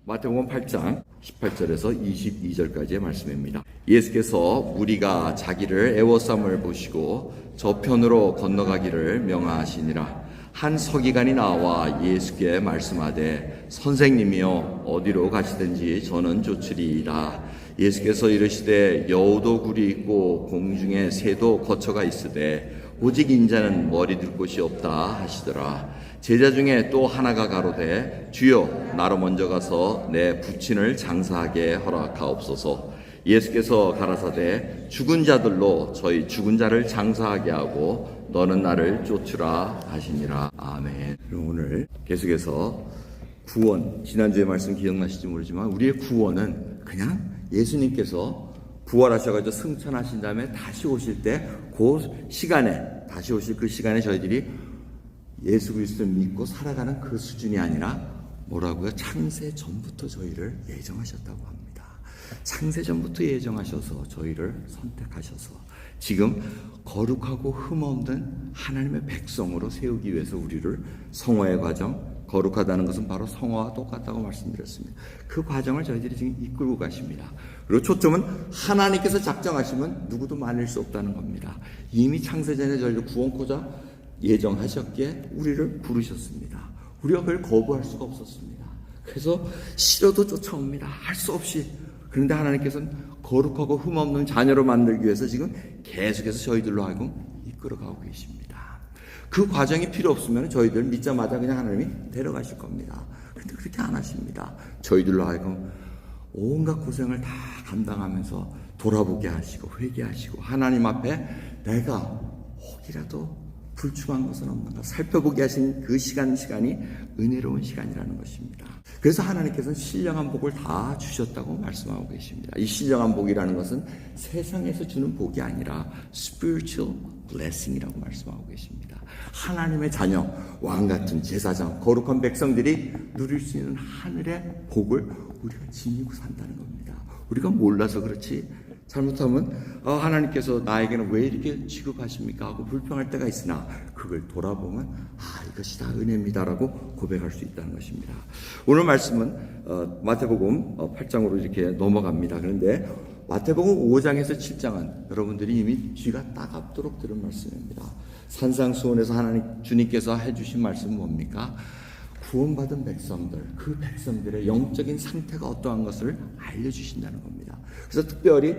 마태복음 8장 18절에서 22절까지의 말씀입니다. 예수께서 무리가 자기를 애워싸음을 보시고 저편으로 건너가기를 명하시니라. 한 서기관이 나와 예수께 말씀하되 선생님이여 어디로 가시든지 저는 쫓으리이다. 예수께서 이르시되 여우도 굴이 있고 공중에 새도 거처가 있으되 오직 인자는 머리 둘 곳이 없다 하시더라. 제자 중에 또 하나가 가로되 주여 나로 먼저 가서 내 부친을 장사하게 허락하옵소서. 예수께서 가라사대 죽은 자들로 저희 죽은 자를 장사하게 하고 너는 나를 쫓으라 하시니라. 아멘. 오늘 계속해서 구원, 지난주의 말씀 기억나실지 모르지만 우리의 구원은 그냥 예수님께서 부활하셔가지고 승천하신 다음에 다시 오실 때 그 시간에, 다시 오실 그 시간에 저희들이 예수 그리스도를 믿고 살아가는 그 수준이 아니라 뭐라고요? 창세 전부터 저희를 예정하셨다고 합니다. 창세 전부터 예정하셔서 저희를 선택하셔서 지금 거룩하고 흠없는 하나님의 백성으로 세우기 위해서 우리를 성화의 과정, 거룩하다는 것은 바로 성화와 똑같다고 말씀드렸습니다. 그 과정을 저희들이 지금 이끌고 가십니다. 그리고 초점은 하나님께서 작정하시면 누구도 말릴 수 없다는 겁니다. 이미 창세전에 저희를 구원코자 예정하셨기에 우리를 부르셨습니다. 우리가 그걸 거부할 수가 없었습니다. 그래서 싫어도 쫓아옵니다. 할 수 없이. 그런데 하나님께서는 거룩하고 흠없는 자녀로 만들기 위해서 지금 계속해서 저희들로 하여금 이끌어가고 계십니다. 그 과정이 필요 없으면 저희들 믿자마자 그냥 하나님이 데려가실 겁니다. 그런데 그렇게 안 하십니다. 저희들로 하여금 온갖 고생을 다 감당하면서 돌아보게 하시고 회개하시고 하나님 앞에 내가 혹이라도 불충한 것은 없는가 살펴보게 하신 그 시간이 은혜로운 시간이라는 것입니다. 그래서 하나님께서는 신령한 복을 다 주셨다고 말씀하고 계십니다. 이 신령한 복이라는 것은 세상에서 주는 복이 아니라 spiritual blessing이라고 말씀하고 계십니다. 하나님의 자녀, 왕같은 제사장, 거룩한 백성들이 누릴 수 있는 하늘의 복을 우리가 지니고 산다는 겁니다. 우리가 몰라서 그렇지 잘못하면 하나님께서 나에게는 왜 이렇게 취급하십니까 하고 불평할 때가 있으나 그걸 돌아보면 이것이 다 은혜입니다라고 고백할 수 있다는 것입니다. 오늘 말씀은 마태복음 8장으로 이렇게 넘어갑니다. 그런데 마태복음 5장에서 7장은 여러분들이 이미 귀가 따갑도록 들은 말씀입니다. 산상수훈에서 하나님 주님께서 해주신 말씀은 뭡니까? 구원받은 백성들, 그 백성들의 영적인 상태가 어떠한 것을 알려주신다는 겁니다. 그래서 특별히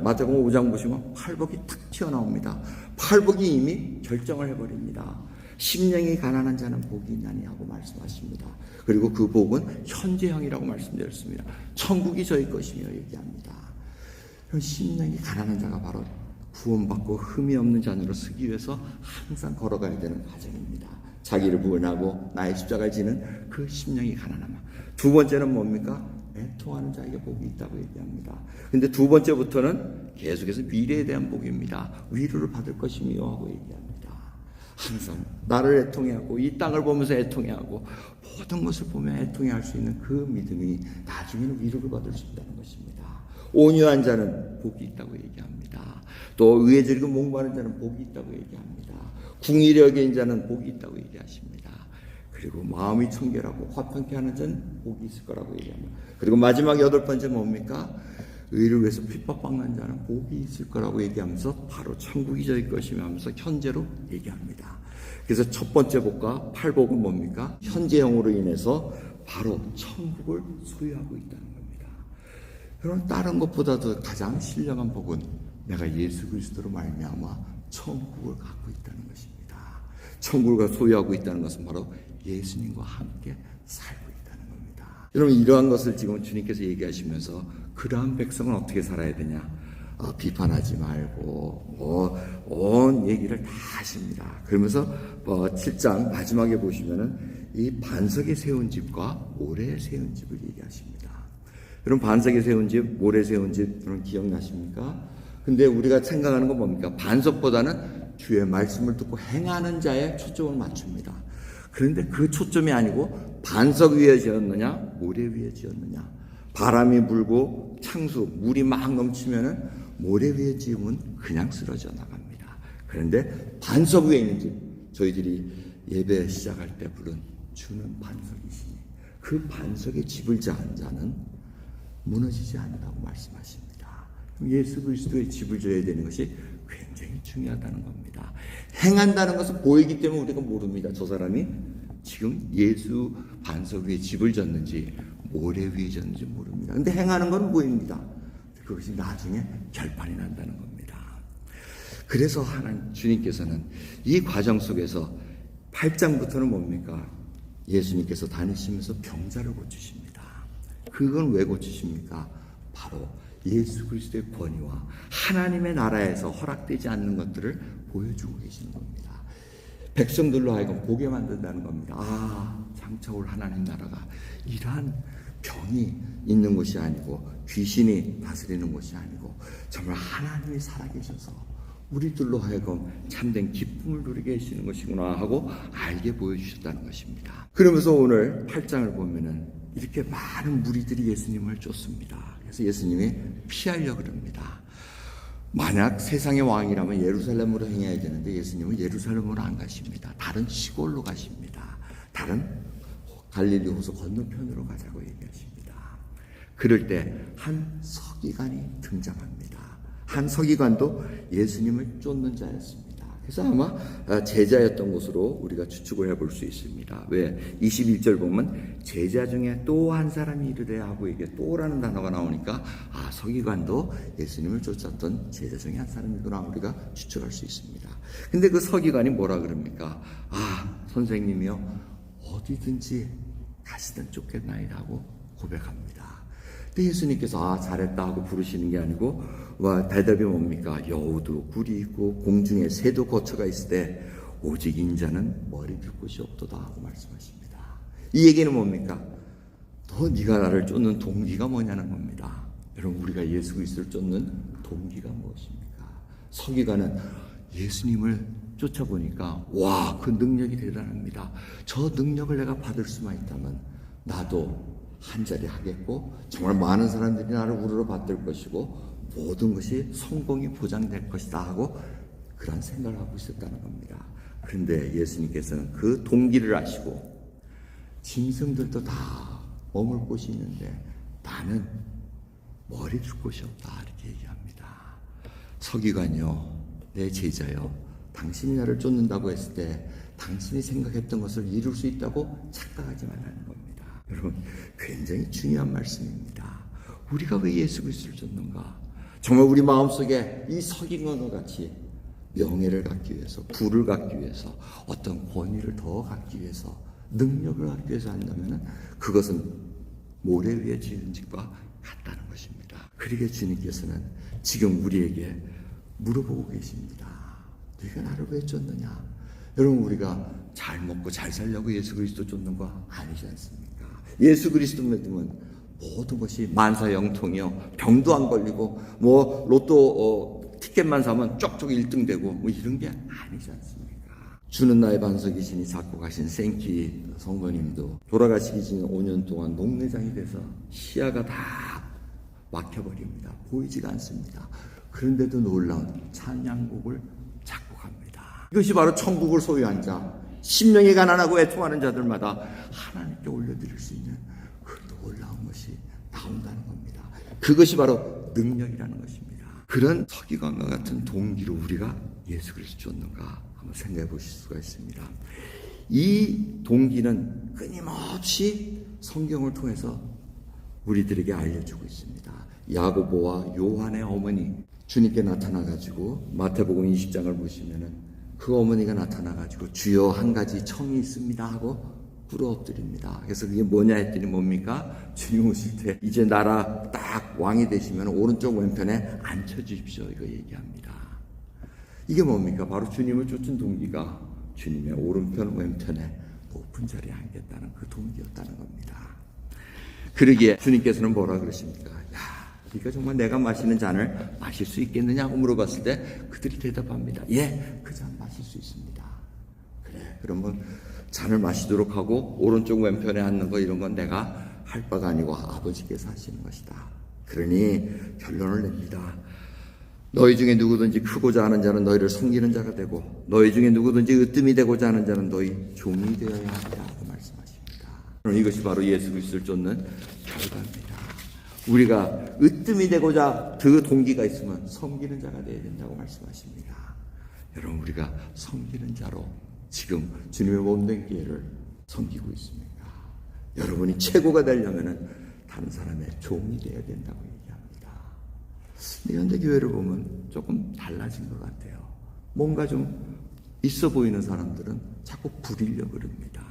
마태복음 5장 보시면 팔복이 탁 튀어나옵니다. 팔복이 이미 결정을 해버립니다. 심령이 가난한 자는 복이 있나니 하고 말씀하십니다. 그리고 그 복은 현재형이라고 말씀드렸습니다. 천국이 저희 것이며 얘기합니다. 그럼 심령이 가난한 자가 바로 구원받고 흠이 없는 자녀로 서기 위해서 항상 걸어가야 되는 과정입니다. 자기를 부인하고 나의 십자가를 지는 그 심령이 가난함. 두 번째는 뭡니까? 애통하는 자에게 복이 있다고 얘기합니다. 근데 두 번째부터는 계속해서 미래에 대한 복입니다. 위로를 받을 것이며 하고 얘기합니다. 항상 나를 애통해하고 이 땅을 보면서 애통해하고 모든 것을 보며 애통해할 수 있는 그 믿음이 나중에는 위로를 받을 수 있다는 것입니다. 온유한 자는 복이 있다고 얘기합니다. 또 의에 즐기고 목마른 자는 복이 있다고 얘기합니다. 궁일이 여긴 자는 복이 있다고 얘기하십니다. 그리고 마음이 청결하고 화평케 하는 자는 복이 있을 거라고 얘기합니다. 그리고 마지막 8번째 뭡니까? 의를 위해서 핍박받는 자는 복이 있을 거라고 얘기하면서 바로 천국이 저희 것이며 하면서 현재로 얘기합니다. 그래서 첫 번째 복과 팔복은 뭡니까? 현재형으로 인해서 바로 천국을 소유하고 있다는 겁니다. 그럼 다른 것보다도 가장 신령한 복은 내가 예수 그리스도로 말미암아 천국을 갖고 있다는 것입니다. 천국을 소유하고 있다는 것은 바로 예수님과 함께 살고 있다는 겁니다. 여러분 이러한 것을 지금 주님께서 얘기하시면서 그러한 백성은 어떻게 살아야 되냐? 비판하지 말고 온 얘기를 다 하십니다. 그러면서 7장 마지막에 보시면은 이 반석에 세운 집과 모래에 세운 집을 얘기하십니다. 여러분 반석에 세운 집, 모래에 세운 집 여러분 기억나십니까? 근데 우리가 생각하는 건 뭡니까? 반석보다는 주의 말씀을 듣고 행하는 자에 초점을 맞춥니다. 그런데 그 초점이 아니고 반석 위에 지었느냐, 모래 위에 지었느냐. 바람이 불고 창수, 물이 막 넘치면은 모래 위에 지으면 그냥 쓰러져 나갑니다. 그런데 반석 위에 있는 집, 저희들이 예배 시작할 때 부른 주는 반석이시니 그 반석에 집을 지은 자는 무너지지 않는다고 말씀하십니다. 예수 그리스도의 집을 져야 되는 것이 굉장히 중요하다는 겁니다. 행한다는 것은 보이기 때문에 우리가 모릅니다. 저 사람이 지금 예수 반석 위에 집을 졌는지 모래 위에 졌는지 모릅니다. 근데 행하는 건 보입니다. 그것이 나중에 결판이 난다는 겁니다. 그래서 하나님 주님께서는 이 과정 속에서 8장부터는 뭡니까? 예수님께서 다니시면서 병자를 고치십니다. 그건 왜 고치십니까? 바로 예수 그리스도의 권위와 하나님의 나라에서 허락되지 않는 것들을 보여주고 계시는 겁니다. 백성들로 하여금 보게 만든다는 겁니다. 아, 장차 올 하나님 나라가 이러한 병이 있는 것이 아니고 귀신이 다스리는 것이 아니고 정말 하나님이 살아계셔서 우리들로 하여금 참된 기쁨을 누리게 하시는 것이구나 하고 알게 보여주셨다는 것입니다. 그러면서 오늘 8장을 보면은 이렇게 많은 무리들이 예수님을 쫓습니다. 그래서 예수님이 피하려고 그럽니다. 만약 세상의 왕이라면 예루살렘으로 행해야 되는데 예수님은 예루살렘으로 안 가십니다. 다른 시골로 가십니다. 다른 갈릴리 호수 건너편으로 가자고 얘기하십니다. 그럴 때 한 서기관이 등장합니다. 한 서기관도 예수님을 쫓는 자였습니다. 그래서 아마 제자였던 것으로 우리가 추측을 해볼 수 있습니다. 왜? 21절 보면 제자 중에 또 한 사람이 이르되 하고 이게 또라는 단어가 나오니까 아, 서기관도 예수님을 쫓았던 제자 중에 한 사람이구나 우리가 추측할 수 있습니다. 근데 그 서기관이 뭐라 그럽니까? 아, 선생님이요, 어디든지 가시든 쫓겠나이다 하고 고백합니다. 근데 예수님께서 아, 잘했다 하고 부르시는 게 아니고 대답이 뭡니까? 여우도 굴이 있고 공중에 새도 거처가 있을 때 오직 인자는 머리 둘 곳이 없도다 하고 말씀하십니다. 이 얘기는 뭡니까? 너 네가 나를 쫓는 동기가 뭐냐는 겁니다. 여러분, 우리가 예수 그리스도를 쫓는 동기가 무엇입니까? 서기관은 예수님을 쫓아보니까 와, 그 능력이 대단합니다. 저 능력을 내가 받을 수만 있다면 나도 한 자리 하겠고 정말 많은 사람들이 나를 우러러 받들 것이고 모든 것이 성공이 보장될 것이다 하고 그런 생각을 하고 있었다는 겁니다. 그런데 예수님께서는 그 동기를 아시고 짐승들도 다 머물 곳이 있는데 나는 머리 둘 곳이 없다 이렇게 얘기합니다. 서기관이요, 내 제자요, 당신이 나를 쫓는다고 했을 때 당신이 생각했던 것을 이룰 수 있다고 착각하지 말라는 겁니다. 여러분, 굉장히 중요한 말씀입니다. 우리가 왜 예수 그리스도를 쫓는가? 정말 우리 마음속에 이 서기관과 같이 명예를 갖기 위해서, 부를 갖기 위해서, 어떤 권위를 더 갖기 위해서, 능력을 갖기 위해서 한다면 그것은 모래 위에 지은 집과 같다는 것입니다. 그러기에 주님께서는 지금 우리에게 물어보고 계십니다. 네가 나를 왜 쫓느냐? 여러분, 우리가 잘 먹고 잘 살려고 예수 그리스도 쫓는 거 아니지 않습니까? 예수 그리스도 믿으면 모든 것이 만사형통이요, 병도 안 걸리고 뭐 로또 티켓만 사면 쪽쪽 1등 되고 뭐 이런 게 아니지 않습니까? 주는 나의 반석이시니 잡고 가신 생키 성도님도 돌아가시기 전 5년 동안 녹내장이 돼서 시야가 다 막혀버립니다. 보이지가 않습니다. 그런데도 놀라운 찬양곡을 작곡합니다. 이것이 바로 천국을 소유한 자, 심령이 가난하고 애통하는 자들마다 하나님께 올려드릴 수 있는 그 놀라운 것이 나온다는 겁니다. 그것이 바로 능력이라는 것입니다. 그런 서기관과 같은 동기로 우리가 예수 그리스도 쫓는가 한번 생각해 보실 수가 있습니다. 이 동기는 끊임없이 성경을 통해서 우리들에게 알려주고 있습니다. 야고보와 요한의 어머니, 주님께 나타나가지고 마태복음 20장을 보시면은 그 어머니가 나타나가지고 주여 한 가지 청이 있습니다 하고 꿇어 엎드립니다. 그래서 그게 뭐냐 했더니 뭡니까? 주님 오실 때 이제 나라 딱 왕이 되시면 오른쪽 왼편에 앉혀주십시오 이거 얘기합니다. 이게 뭡니까? 바로 주님을 쫓은 동기가 주님의 오른편 왼편에 높은 자리에 앉겠다는 그 동기였다는 겁니다. 그러기에 주님께서는 뭐라 그러십니까? 야, 네가 정말 내가 마시는 잔을 마실 수 있겠느냐고 물어봤을 때 그들이 대답합니다. 예, 그 잔 마실 수 있습니다. 그래, 그러면 잔을 마시도록 하고 오른쪽 왼편에 앉는 거 이런 건 내가 할 바가 아니고 아버지께서 하시는 것이다. 그러니 결론을 냅니다. 너희 중에 누구든지 크고자 하는 자는 너희를 섬기는 자가 되고 너희 중에 누구든지 으뜸이 되고자 하는 자는 너희 종이 되어야 한다고 말씀하십니다. 이것이 바로 예수 그리스도를 쫓는 결과입니다. 우리가 으뜸이 되고자 그 동기가 있으면 섬기는 자가 되어야 된다고 말씀하십니다. 여러분, 우리가 섬기는 자로 지금 주님의 몸된 교회를 섬기고 있습니다. 여러분이 최고가 되려면 다른 사람의 종이 되어야 된다고 얘기합니다. 현대 교회를 보면 조금 달라진 것 같아요. 뭔가 좀 있어 보이는 사람들은 자꾸 부리려고 그럽니다.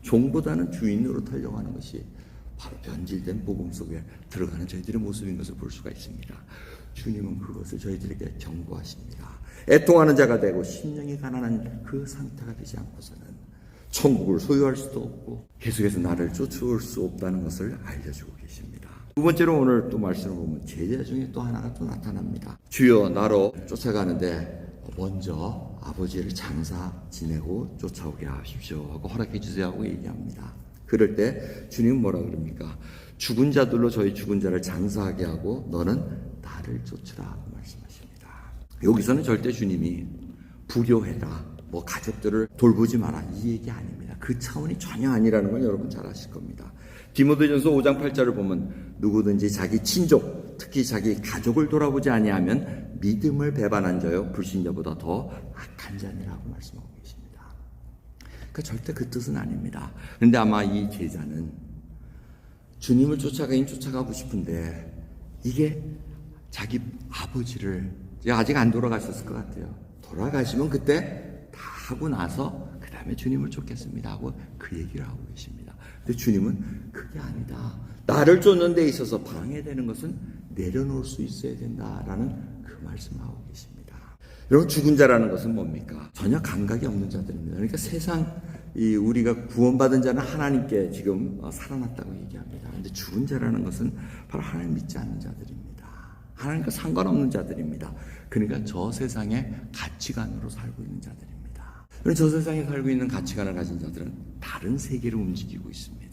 종보다는 주인으로 타려고 하는 것이 바로 변질된 복음 속에 들어가는 저희들의 모습인 것을 볼 수가 있습니다. 주님은 그것을 저희들에게 경고하십니다. 애통하는 자가 되고 심령이 가난한 그 상태가 되지 않고서는 천국을 소유할 수도 없고 계속해서 나를 쫓아올 수 없다는 것을 알려주고 계십니다. 두 번째로 오늘 또 말씀을 보면 제자 중에 또 하나가 또 나타납니다. 주여, 나로 쫓아가는데 먼저 아버지를 장사 지내고 쫓아오게 하십시오 하고 허락해 주세요 하고 얘기합니다. 그럴 때 주님은 뭐라 그럽니까? 죽은 자들로 저희 죽은 자를 장사하게 하고 너는 나를 쫓으라 하고 말씀하십니다. 여기서는 절대 주님이 불효해라, 뭐 가족들을 돌보지 마라, 이 얘기 아닙니다. 그 차원이 전혀 아니라는 걸 여러분 잘 아실 겁니다. 디모데전서 5장 8절을 보면 누구든지 자기 친족, 특히 자기 가족을 돌아보지 아니하면 믿음을 배반한 자요 불신자보다 더 악한 자니라고 말씀하고 계십니다. 그러니까 절대 그 뜻은 아닙니다. 그런데 아마 이 제자는 주님을 쫓아가긴 쫓아가고 싶은데 이게 자기 아버지를 아직 안 돌아가셨을 것 같아요. 돌아가시면 그때 다 하고 나서 그 다음에 주님을 쫓겠습니다 하고 그 얘기를 하고 계십니다. 근데 주님은 그게 아니다. 나를 쫓는 데 있어서 방해되는 것은 내려놓을 수 있어야 된다라는 그 말씀을 하고 계십니다. 여러분, 죽은 자라는 것은 뭡니까? 전혀 감각이 없는 자들입니다. 그러니까 세상 우리가 구원받은 자는 하나님께 지금 살아났다고 얘기합니다. 그런데 죽은 자라는 것은 바로 하나님 믿지 않는 자들입니다. 하나님과 상관없는 자들입니다. 그러니까 저 세상의 가치관으로 살고 있는 자들입니다. 저 세상에 살고 있는 가치관을 가진 자들은 다른 세계를 움직이고 있습니다.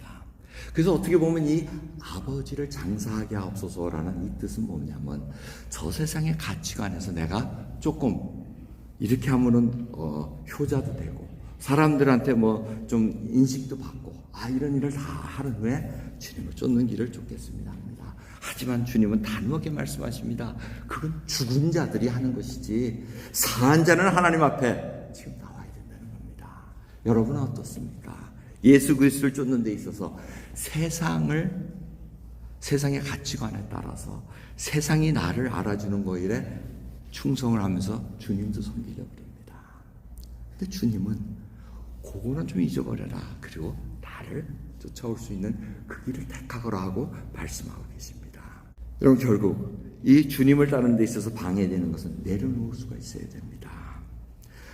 그래서 어떻게 보면 이 아버지를 장사하게 하옵소서라는 이 뜻은 뭐냐면 저 세상의 가치관에서 내가 조금 이렇게 하면은 효자도 되고 사람들한테 뭐 좀 인식도 받고 이런 일을 다 하는 후에 주님을 쫓는 길을 쫓겠습니다 합니다. 하지만 주님은 단호하게 말씀하십니다. 그건 죽은 자들이 하는 것이지 사한 자는 하나님 앞에 지금 나와야 된다는 겁니다. 여러분은 어떻습니까? 예수 그리스도를 쫓는 데 있어서 세상의 가치관에 따라서 세상이 나를 알아주는 거일에 충성을 하면서 주님도 섬기려고 합니다. 근데 주님은 그거는 좀 잊어버려라. 그리고 나를 쫓아올 수 있는 그 길을 택하거라 하고 말씀하고 계십니다. 여러분, 결국 이 주님을 따르는 데 있어서 방해되는 것은 내려놓을 수가 있어야 됩니다.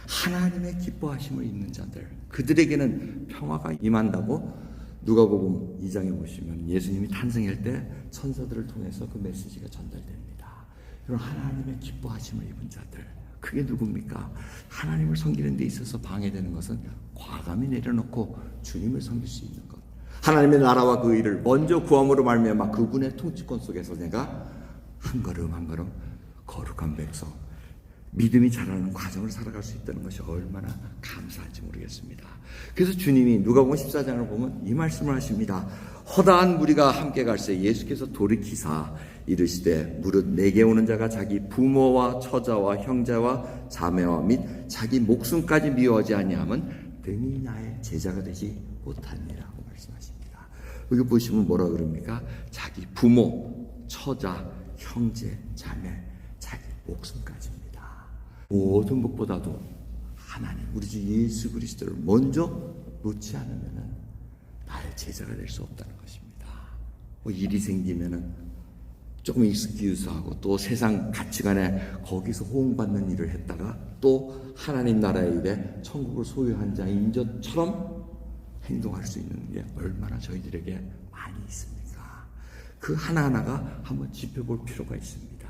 하나님의 기뻐하심을 입는 자들, 그들에게는 평화가 임한다고 누가복음 2장에 보시면 예수님이 탄생할 때 천사들을 통해서 그 메시지가 전달됩니다. 여러분, 하나님의 기뻐하심을 입은 자들, 그게 누굽니까? 하나님을 섬기는 데 있어서 방해되는 것은 과감히 내려놓고 주님을 섬길 수 있는 것, 하나님의 나라와 그 일을 먼저 구함으로 말미암아 그분의 통치권 속에서 내가 한 걸음 한 걸음 거룩한 백성, 믿음이 자라는 과정을 살아갈 수 있다는 것이 얼마나 감사한지 모르겠습니다. 그래서 주님이 누가복음 14장을 보면 이 말씀을 하십니다. 허다한 무리가 함께 갈새 예수께서 돌이키사 이르시되 무릇 내게 오는 자가 자기 부모와 처자와 형제와 자매와 및 자기 목숨까지 미워하지 아니하면 능히 나의 제자가 되지 못하니라고 말씀하십니다. 여기 보시면 뭐라 그럽니까? 자기 부모, 처자, 형제, 자매, 자기 목숨까지입니다. 모든 것보다도 하나님, 우리 주 예수 그리스도를 먼저 놓지 않으면 나의 제자가 될 수 없다는 것입니다. 뭐 일이 생기면은 조금 익스큐즈하고 또 세상 가치관에 거기서 호응받는 일을 했다가 또 하나님 나라의 일에 천국을 소유한 자인 것처럼 행동할 수 있는 게 얼마나 저희들에게 많이 있습니까? 그 하나하나가 한번 짚어볼 필요가 있습니다.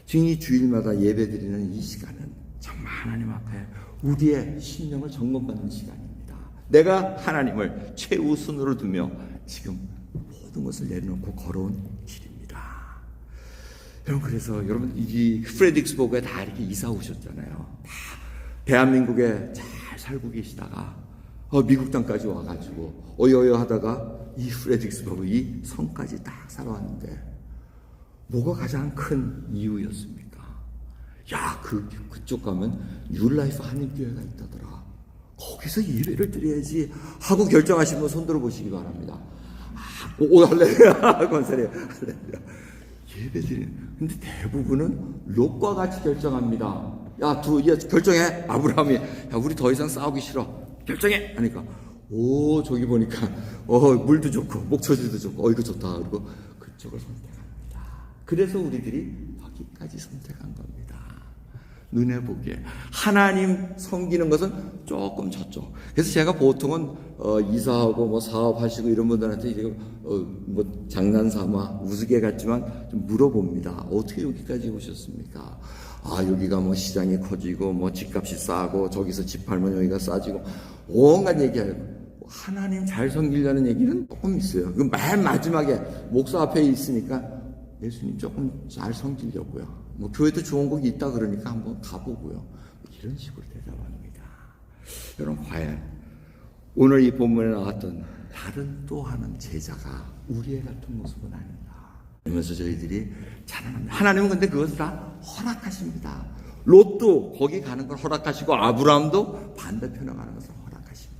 지금 이 주일마다 예배드리는 이 시간은 정말 하나님 앞에 우리의 심령을 점검받는 시간입니다. 내가 하나님을 최우선으로 두며 지금 모든 것을 내려놓고 걸어온 길입니다. 여러분, 그래서 여러분 이 프레드릭스버그에 다 이렇게 이사 오셨잖아요. 다 대한민국에 잘 살고 계시다가 미국 땅까지 와가지고 어여여 하다가 이 프레드릭스버그 이 성까지 딱 살아왔는데 뭐가 가장 큰 이유였습니까? 야, 그쪽 가면 뉴라이프 한인교회가 있다더라. 거기서 예배를 드려야지 하고 결정하신 분 손들어 보시기 바랍니다. 오, 할렐루야. 건설해. 할렐루야. 예배 드리는. 근데 대부분은 롯과 같이 결정합니다. 야, 결정해. 아브라함이. 야, 우리 더 이상 싸우기 싫어. 결정해. 하니까. 오, 저기 보니까, 물도 좋고, 목초지도 좋고, 이거 좋다. 그리고 그쪽을 선택합니다. 그래서 우리들이 여기까지 선택한 겁니다. 눈에 보기에. 하나님 섬기는 것은 조금 졌죠. 그래서 제가 보통은, 이사하고 뭐 사업하시고 이런 분들한테 이제, 뭐 장난삼아 우스개 같지만 좀 물어봅니다. 어떻게 여기까지 오셨습니까? 여기가 뭐 시장이 커지고, 뭐 집값이 싸고, 저기서 집 팔면 여기가 싸지고, 온갖 얘기하고. 하나님 잘 섬기려는 얘기는 조금 있어요. 그 맨 마지막에 목사 앞에 있으니까 예수님 조금 잘 섬기려고요. 뭐 교회도 좋은 곡이 있다 그러니까 한번 가보고요. 이런 식으로 대답합니다. 여러분, 과연 오늘 이 본문에 나왔던 다른 또 하나는 제자가 우리의 같은 모습은 아닌가. 그러면서 저희들이 자랑합니다. 하나님은 근데 그것을 다 허락하십니다. 롯도 거기 가는 걸 허락하시고 아브라함도 반대편에 가는 것을 허락하십니다.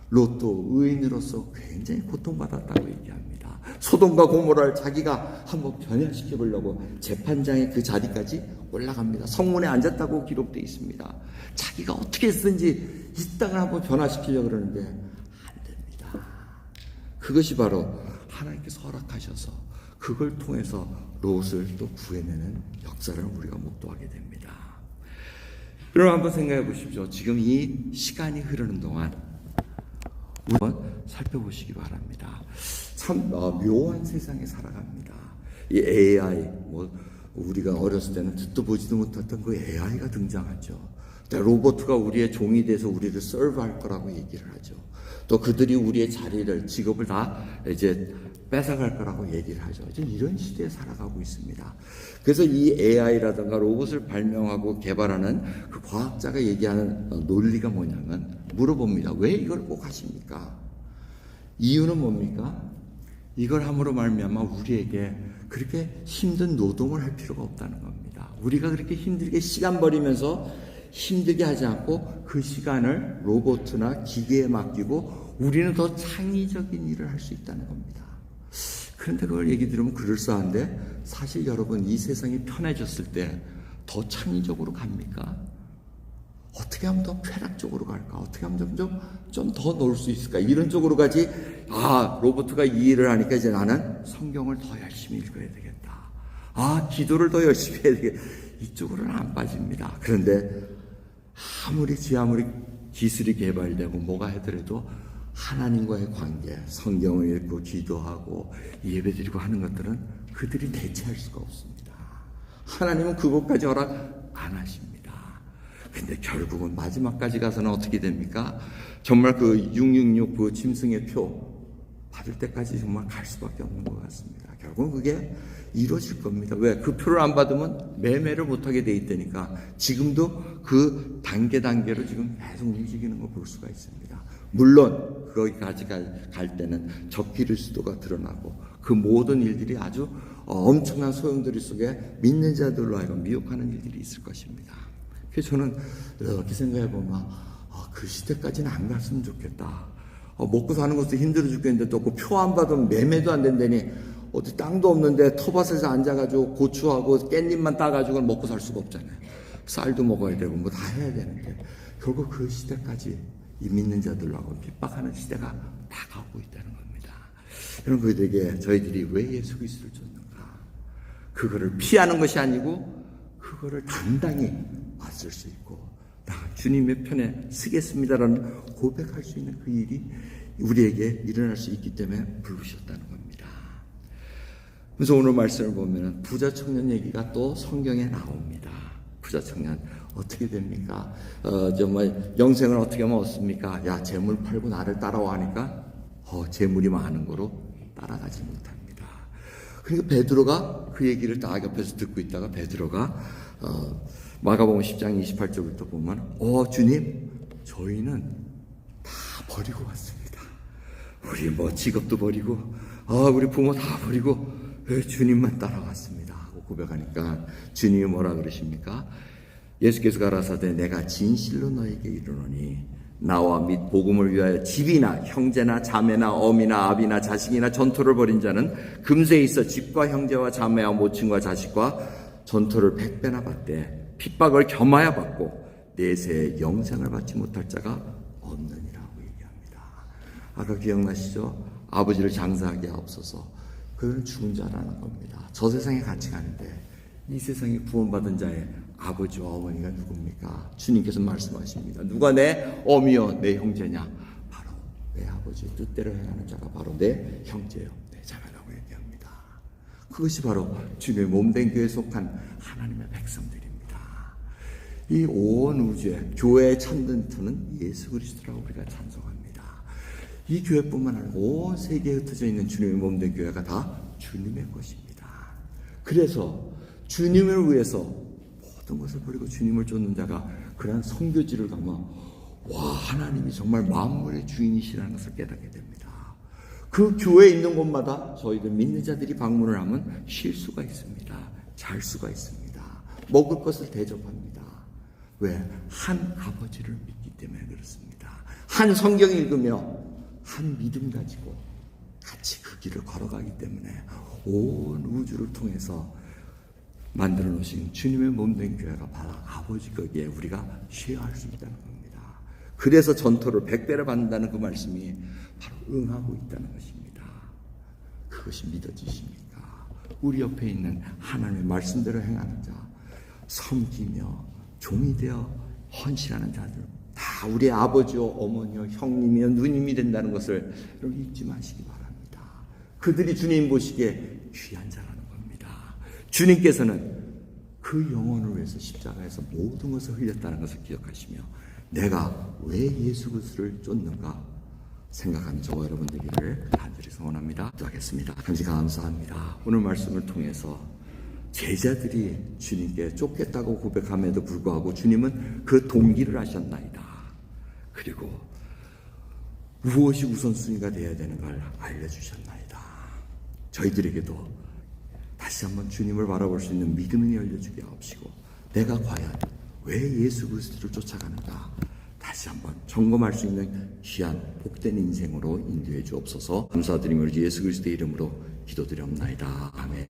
롯도 의인으로서 굉장히 고통받았다고 얘기합니다. 소돔과 고모라를 자기가 한번 변화시켜 보려고 재판장의 그 자리까지 올라갑니다. 성문에 앉았다고 기록되어 있습니다. 자기가 어떻게 했든지 이 땅을 한번 변화시키려고 그러는데 안 됩니다. 그것이 바로 하나님께서 허락하셔서 그걸 통해서 롯을 또 구해내는 역사를 우리가 목도하게 됩니다. 여러분, 한번 생각해 보십시오. 지금 이 시간이 흐르는 동안 한번 살펴보시기 바랍니다. 참 묘한 세상에 살아갑니다. 이 AI, 우리가 어렸을 때는 듣도 보지도 못했던 그 AI가 등장하죠. 로봇가 우리의 종이 돼서 우리를 서브할 거라고 얘기를 하죠. 또 그들이 우리의 자리를, 직업을 다 이제 뺏어갈 거라고 얘기를 하죠. 이제 이런 시대에 살아가고 있습니다. 그래서 이 AI라든가 로봇을 발명하고 개발하는 그 과학자가 얘기하는 논리가 뭐냐면 물어봅니다. 왜 이걸 꼭 하십니까? 이유는 뭡니까? 이걸 함으로 말미암아 우리에게 그렇게 힘든 노동을 할 필요가 없다는 겁니다. 우리가 그렇게 힘들게 시간 버리면서 힘들게 하지 않고 그 시간을 로봇이나 기계에 맡기고 우리는 더 창의적인 일을 할 수 있다는 겁니다. 그런데 그걸 얘기 들으면 그럴싸한데 사실 여러분, 이 세상이 편해졌을 때 더 창의적으로 갑니까? 어떻게 하면 더 쾌락적으로 갈까? 어떻게 하면 좀 더 놀 수 있을까? 이런 쪽으로 가지. 로봇가 이 일을 하니까 이제 나는 성경을 더 열심히 읽어야 되겠다. 기도를 더 열심히 해야 되겠다. 이쪽으로는 안 빠집니다. 그런데 아무리 기술이 개발되고 뭐가 하더라도 하나님과의 관계, 성경을 읽고 기도하고 예배드리고 하는 것들은 그들이 대체할 수가 없습니다. 하나님은 그것까지 허락 안 하십니다. 근데 결국은 마지막까지 가서는 어떻게 됩니까? 정말 그 666 그 짐승의 표 받을 때까지 정말 갈 수밖에 없는 것 같습니다. 결국은 그게 이루어질 겁니다. 왜? 그 표를 안 받으면 매매를 못하게 돼 있다니까. 지금도 그 단계로 지금 계속 움직이는 걸 볼 수가 있습니다. 물론 거기까지 갈 때는 적그리스도가 드러나고 그 모든 일들이 아주 엄청난 소용돌이 속에 믿는 자들로 하여금 미혹하는 일들이 있을 것입니다. 그래서 저는 이렇게 생각해 보면 그 시대까지는 안 갔으면 좋겠다. 먹고 사는 것도 힘들어 죽겠는데 또 그 표 안 받으면 매매도 안 된다니 어디 땅도 없는데 터밭에서 앉아가지고 고추하고 깻잎만 따가지고 먹고 살 수가 없잖아요. 쌀도 먹어야 되고 뭐 다 해야 되는데 결국 그 시대까지 이 믿는 자들하고 핍박하는 시대가 다가오고 있다는 겁니다. 여러분, 그들에게 저희들이 왜 예수 그리스도를 줬는가? 그거를 피하는 것이 아니고 그거를 당당히 맞설 수 있고 나 주님의 편에 서겠습니다라는 고백할 수 있는 그 일이 우리에게 일어날 수 있기 때문에 부르셨다는 겁니다. 그래서 오늘 말씀을 보면 부자 청년 얘기가 또 성경에 나옵니다. 부자 청년 어떻게 됩니까? 정말 영생을 어떻게 하면 얻습니까? 야, 재물 팔고 나를 따라와 하니까 재물이 많은 거로 따라가지 못합니다. 그러니까 베드로가 그 얘기를 딱 옆에서 듣고 있다가 베드로가 마가복음 10장 28절부터 보면 주님, 저희는 다 버리고 왔습니다. 우리 뭐 직업도 버리고, 우리 부모 다 버리고 주님만 따라왔습니다 하고 고백하니까 주님이 뭐라 그러십니까? 예수께서 가라사대 내가 진실로 너에게 이르노니 나와 및 복음을 위하여 집이나 형제나 자매나 어미나 아비나 자식이나 전토를 벌인 자는 금세에 있어 집과 형제와 자매와 모친과 자식과 전토를 100배나 받되 핍박을 겸하여 받고 내세에 영생을 받지 못할 자가 없느니라고 얘기합니다. 아까 기억나시죠? 아버지를 장사하게 하옵소서. 그는 죽은 자라는 겁니다. 저 세상에 같이 가는데 이 세상에 구원받은 자의 아버지와 어머니가 누굽니까? 주님께서 말씀하십니다. 누가 내 어미여 내 형제냐? 바로 내 아버지의 뜻대로 행하는 자가 바로 내 형제요 내 자매라고 얘기합니다. 그것이 바로 주님의 몸된 교회에 속한 하나님의 백성들입니다. 이 온 우주의 교회의 참된 터는 예수 그리스도라고 우리가 찬송합니다. 이 교회뿐만 아니라 온 세계에 흩어져 있는 주님의 몸된 교회가 다 주님의 것입니다. 그래서 주님을 위해서 모든 것을 버리고 주님을 쫓는 자가 그러한 선교지를 가면 하나님이 정말 만물의 주인이시라는 것을 깨닫게 됩니다. 그 교회에 있는 곳마다 저희들 믿는 자들이 방문을 하면 쉴 수가 있습니다. 잘 수가 있습니다. 먹을 것을 대접합니다. 왜? 한 아버지를 믿기 때문에 그렇습니다. 한 성경 읽으며 한 믿음 가지고 같이 그 길을 걸어가기 때문에 온 우주를 통해서 만들어 놓으신 주님의 몸된 교회가 바로 아버지 거기에 우리가 쉐어할 수 있다는 겁니다. 그래서 전토를 100배를 받는다는 그 말씀이 바로 응하고 있다는 것입니다. 그것이 믿어지십니까? 우리 옆에 있는 하나님의 말씀대로 행하는 자, 섬기며 종이 되어 헌신하는 자들 다 우리 아버지요 어머니요 형님이요 누님이 된다는 것을 여러분 잊지 마시기 바랍니다. 그들이 주님 보시기에 귀한 자라는 겁니다. 주님께서는 그 영혼을 위해서 십자가에서 모든 것을 흘렸다는 것을 기억하시며 내가 왜 예수 그리스도를 쫓는가 생각하는 저와 여러분 되기를 간절히 소원합니다. 기도하겠습니다. 간절히 감사합니다. 오늘 말씀을 통해서 제자들이 주님께 쫓겠다고 고백함에도 불구하고 주님은 그 동기를 하셨나이다. 그리고 무엇이 우선순위가 되어야 되는 걸 알려주셨나이다. 저희들에게도 다시 한번 주님을 바라볼 수 있는 믿음이 열려주게 하옵시고 내가 과연 왜 예수 그리스도를 쫓아가는가 다시 한번 점검할 수 있는 귀한 복된 인생으로 인도해 주옵소서. 감사드리며 예수 그리스도의 이름으로 기도드리옵나이다. 아멘.